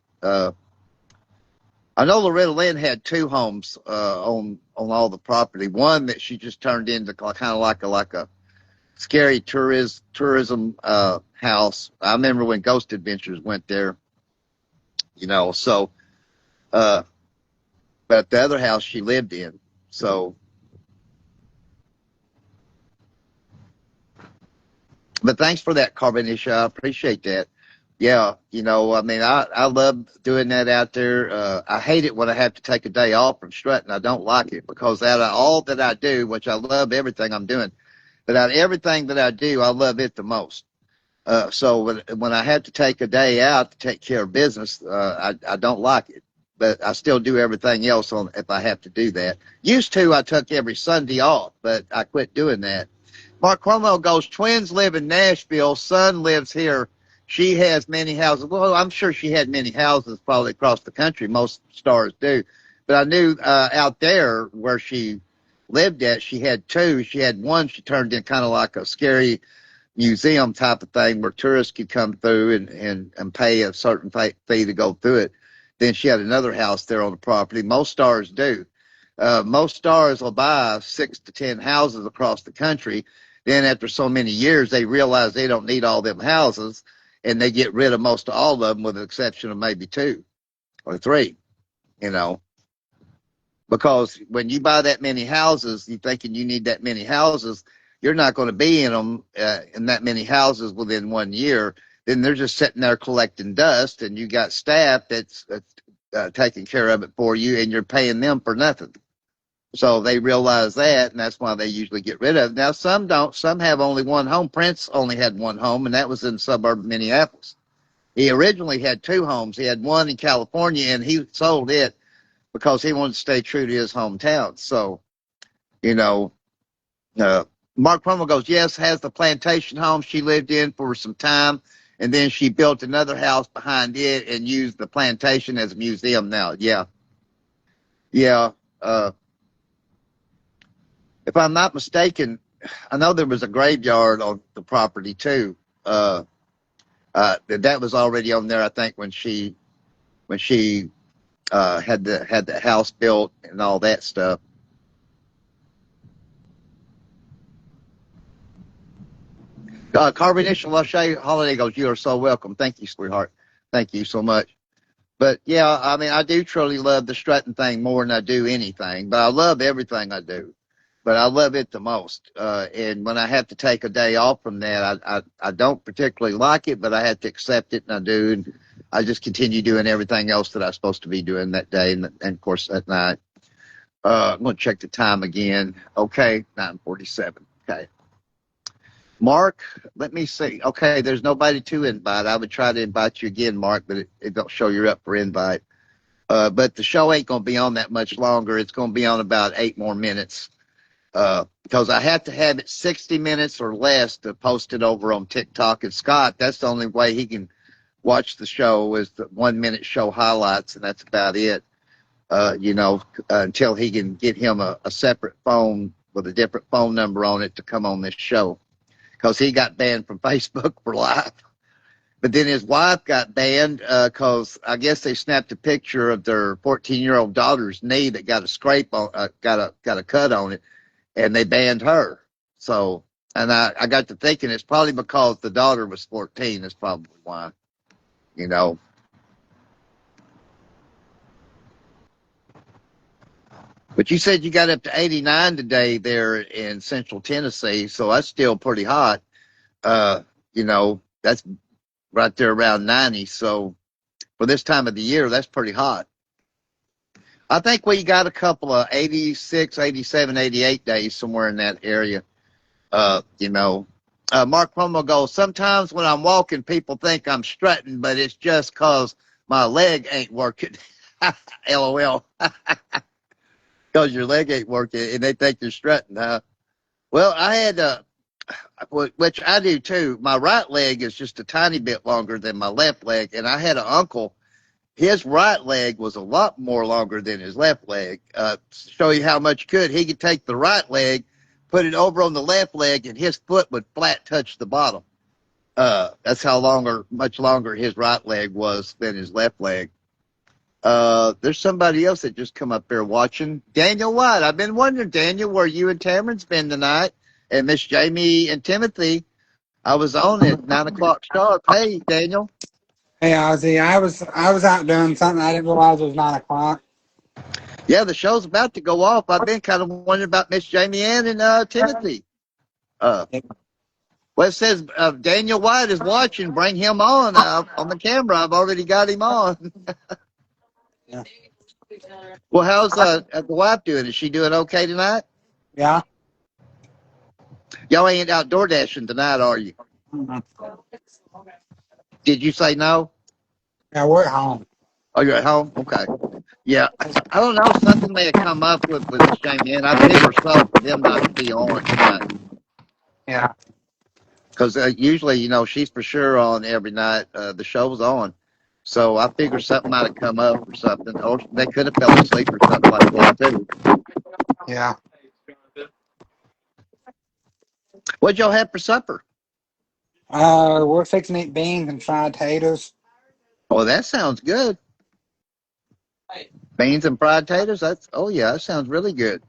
I know Loretta Lynn had two homes on all the property. One that she just turned into kind of like a scary tourism house. I remember when Ghost Adventures went there, you know. So, uh, but the other house she lived in. So, but thanks for that, Carbonisha. I appreciate that. Yeah, you know, I mean, I love doing that out there. I hate it when I have to take a day off from strutting. I don't like it because out of all that I do, which I love everything I'm doing, but out of everything that I do, I love it the most. So when I have to take a day out to take care of business, I don't like it, but I still do everything else on if I have to do that. Used to, I took every Sunday off, but I quit doing that. Mark Cromwell goes, twins live in Nashville. Son lives here. She has many houses. Well, I'm sure she had many houses probably across the country. Most stars do. But I knew out there where she lived at, she had two. She had one she turned in kind of like a scary museum type of thing where tourists could come through and pay a certain fee to go through it. Then she had another house there on the property. Most stars do. Most stars will buy 6 to 10 houses across the country. Then after so many years, they realize they don't need all them houses, and they get rid of most of all of them with the exception of maybe 2 or 3, you know. Because when you buy that many houses, you thinking you need that many houses, you're not going to be in them in that many houses within 1 year. Then they're just sitting there collecting dust, and you got staff that's taking care of it for you, and you're paying them for nothing. So they realize that, and that's why they usually get rid of it. Now, some don't. Some have only one home. Prince only had one home, and that was in the suburb of Minneapolis. He originally had two homes. He had one in California, and he sold it because he wanted to stay true to his hometown. So, you know, uh, Mark Cromwell goes, yes, has the plantation home she lived in for some time, and then she built another house behind it and used the plantation as a museum now. Yeah. Yeah. If I'm not mistaken, I know there was a graveyard on the property too. That was already on there, I think, when she had the house built and all that stuff. Carbonation Lachey Holiday goes, you are so welcome. Thank you, sweetheart. Thank you so much. But yeah, I mean, I do truly love the strutting thing more than I do anything, but I love everything I do. But I love it the most. And when I have to take a day off from that, I don't particularly like it, but I have to accept it, and I do. And I just continue doing everything else that I'm supposed to be doing that day and of course, at night. I'm going to check the time again. Okay, 9:47. Okay. Mark, let me see. Okay, there's nobody to invite. I would try to invite you again, Mark, but it don't show you're up for invite. But the show ain't going to be on that much longer. It's going to be on about 8 more minutes because I have to have it 60 minutes or less to post it over on TikTok. And Scott, that's the only way he can watch the show is the 1 minute show highlights, and that's about it. Until he can get him a separate phone with a different phone number on it to come on this show. Because he got banned from Facebook for life. But then his wife got banned because I guess they snapped a picture of their 14-year-old daughter's knee that got a scrape on, got a cut on it, and they banned her. So, and I got to thinking it's probably because the daughter was 14. That's probably why, you know. But you said you got up to 89 today there in Central Tennessee, so that's still pretty hot. That's right there around 90. So for this time of the year, that's pretty hot. I think we got a couple of 86, 87, 88 days somewhere in that area. Mark Cromwell goes, sometimes when I'm walking, people think I'm strutting, but it's just because my leg ain't working. LOL. Because your leg ain't working and they think you're strutting, huh? Well, I had which I do too. My right leg is just a tiny bit longer than my left leg, and I had an uncle. His right leg was a lot more longer than his left leg. Show you how much he could take the right leg, put it over on the left leg, and his foot would flat touch the bottom. That's how much longer his right leg was than his left leg. There's somebody else that just come up there watching. Daniel White. I've been wondering, Daniel, where you and Cameron's been tonight, and Miss Jamie and Timothy. I was on at 9 o'clock sharp. Hey, Daniel. Hey Ozzy, I was out doing something. I didn't realize it was 9 o'clock. Yeah, the show's about to go off. I've been kind of wondering about Miss Jamie Ann and Timothy. Uh, well, it says Daniel White is watching. Bring him on the camera. I've already got him on. Yeah. Well, how's the wife doing? Is she doing okay tonight? Yeah. Y'all ain't outdoor dashing tonight, are you? Mhm. Did you say no? Yeah, we're at home. Oh, you're at home? Okay. Yeah. I don't know. Something may have come up with Miss Jamie Ann. I figure so for them not to be on tonight. Yeah. Because usually, she's for sure on every night. The show's on. So I figure something might have come up or something. Or they could have fell asleep or something like that, too. Yeah. What'd y'all have for supper? We're fixing to eat beans and fried potatoes. Oh, that sounds good. Beans and fried potatoes? Oh, yeah, that sounds really good.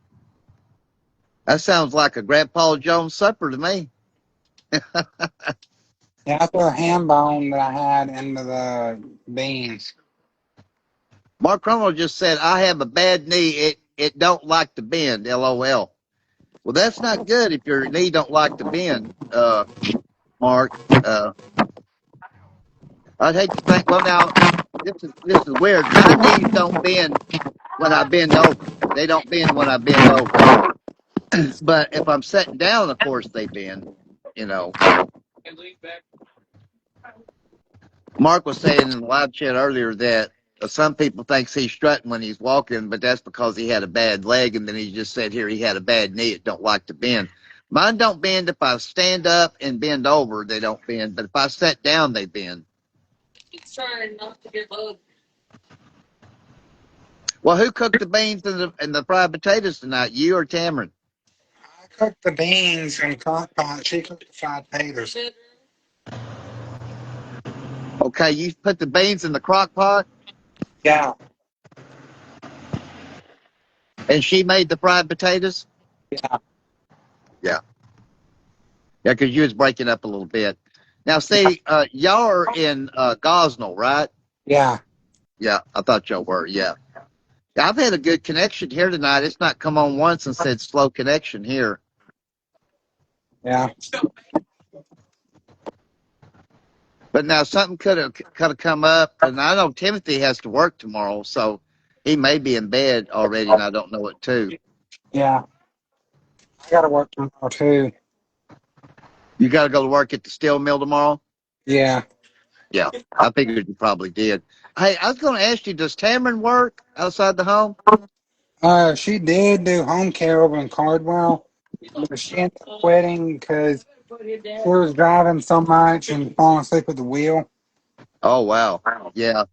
That sounds like a Grandpa Jones supper to me. Yeah, I threw a ham bone that I had into the beans. Mark Crumlow just said, I have a bad knee. It don't like to bend, LOL. Well, that's not good if your knee don't like to bend, Mark. Uh, I'd hate to think. Well, now this is weird. My knees don't bend when I bend over. They don't bend when I bend over. But if I'm sitting down, of course they bend. You know. Mark was saying in the live chat earlier that some people thinks he's strutting when he's walking, but that's because he had a bad leg, and then he just said here he had a bad knee. It don't like to bend. Mine don't bend if I stand up and bend over. They don't bend, but if I sit down, they bend. Well, who cooked the beans and the fried potatoes tonight? You or Cameron? I cooked the beans in crock pot. She cooked the fried potatoes. Okay, you put the beans in the crock pot, Yeah. and she made the fried potatoes. Yeah. Yeah, yeah, because you was breaking up a little bit. Now, see, y'all are in Gosnell, right? Yeah. Yeah, I thought y'all were. Yeah. Yeah, I've had a good connection here tonight. It's not come on once and said slow connection here. Yeah. But now something could have come up, and I know Timothy has to work tomorrow, so he may be in bed already, and I don't know it too. Yeah. I gotta work tomorrow too. You got to go to work at the steel mill tomorrow. Yeah. Yeah, I figured you probably did. Hey, I was going to ask you, does Cameron work outside the home? She did do home care over in Cardwell, but she ended up quitting because she was driving so much and falling asleep at the wheel. Oh wow, yeah,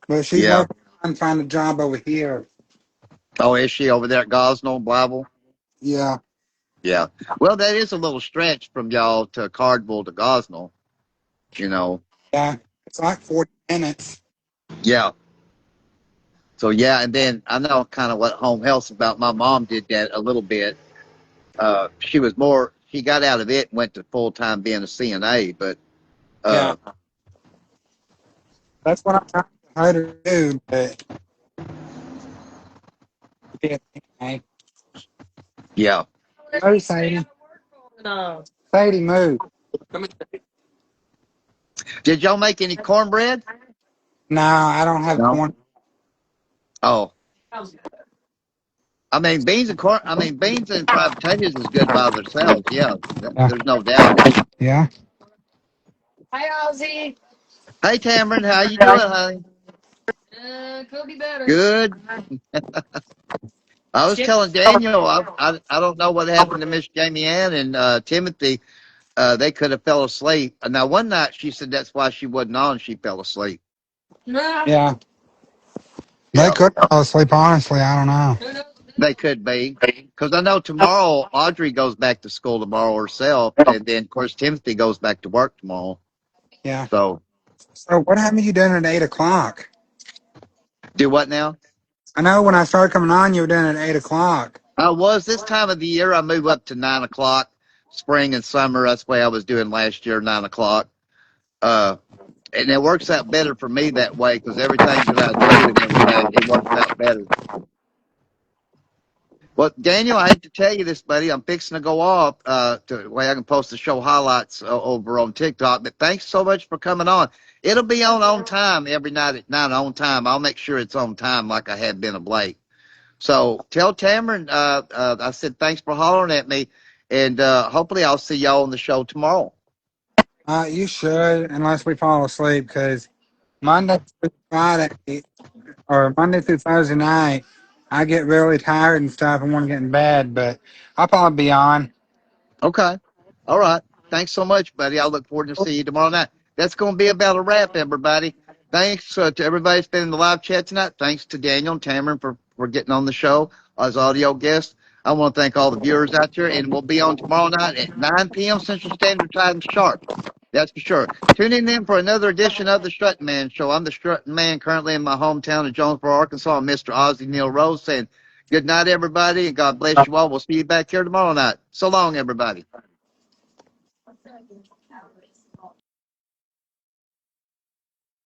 But she's yeah. working on find a job over here. Oh, is she over there at Gosnell, Bible? Yeah. Yeah. Well, that is a little stretch from y'all to Cardwell to Gosnell. You know. Yeah. It's like 40 minutes. Yeah. So yeah, and then I know kind of what home health's about. My mom did that a little bit. She got out of it and went to full time being a CNA, but Yeah. uh, That's what I'm trying to get her to do, but yeah. Hey. yeah. Move, Sadie. Sadie, move. Did y'all make any cornbread? No, I don't have No. corn. Oh, I mean beans and corn. I mean beans and fried potatoes is good by themselves. Yeah, Yeah. there's no doubt. Yeah. Hi, Ozzy. Hey, Tamron, how you doing, honey? Could be better. Good. I was telling Daniel, I don't know what happened to Miss Jamie Ann and Timothy. They could have fell asleep. Now, one night she said that's why she wasn't on. She fell asleep. Yeah. They Yeah, could fall asleep, honestly. I don't know. they could be. Because I know tomorrow Audrey goes back to school tomorrow herself, and then of course Timothy goes back to work tomorrow. Yeah. So So what have you done at 8 o'clock? Do what now? I know when I started coming on, you were doing it at 8 o'clock. I was this time of the year. I move up to 9 o'clock, spring and summer. That's the way I was doing last year, 9 o'clock. Uh, and it works out better for me that way because everything that I do and everything, it works out better. Well, Daniel, I hate to tell you this, buddy. I'm fixing to go off to the way I can post the show highlights over on TikTok. But thanks so much for coming on. It'll be on time every night at 9 on time. I'll make sure it's on time like I have been of late. So tell Cameron I said thanks for hollering at me, and hopefully I'll see y'all on the show tomorrow. You should, unless we fall asleep, because Monday through Friday or Monday through Thursday night, I get really tired and stuff and want to get in bed. But I'll probably be on. Okay. All right. Thanks so much, buddy. I look forward to seeing you tomorrow night. That's going to be about a wrap, everybody. Thanks to everybody that's been in the live chat tonight. Thanks to Daniel and Cameron for getting on the show as audio guests. I want to thank all the viewers out there, and we'll be on tomorrow night at 9 p.m. Central Standard Time sharp. That's for sure. Tune in for another edition of the Strutting Man Show. I'm the Strutting Man currently in my hometown of Jonesboro, Arkansas. I'm Mr. Ozzy Neil Rose saying good night, everybody, and God bless you all. We'll see you back here tomorrow night. So long, everybody.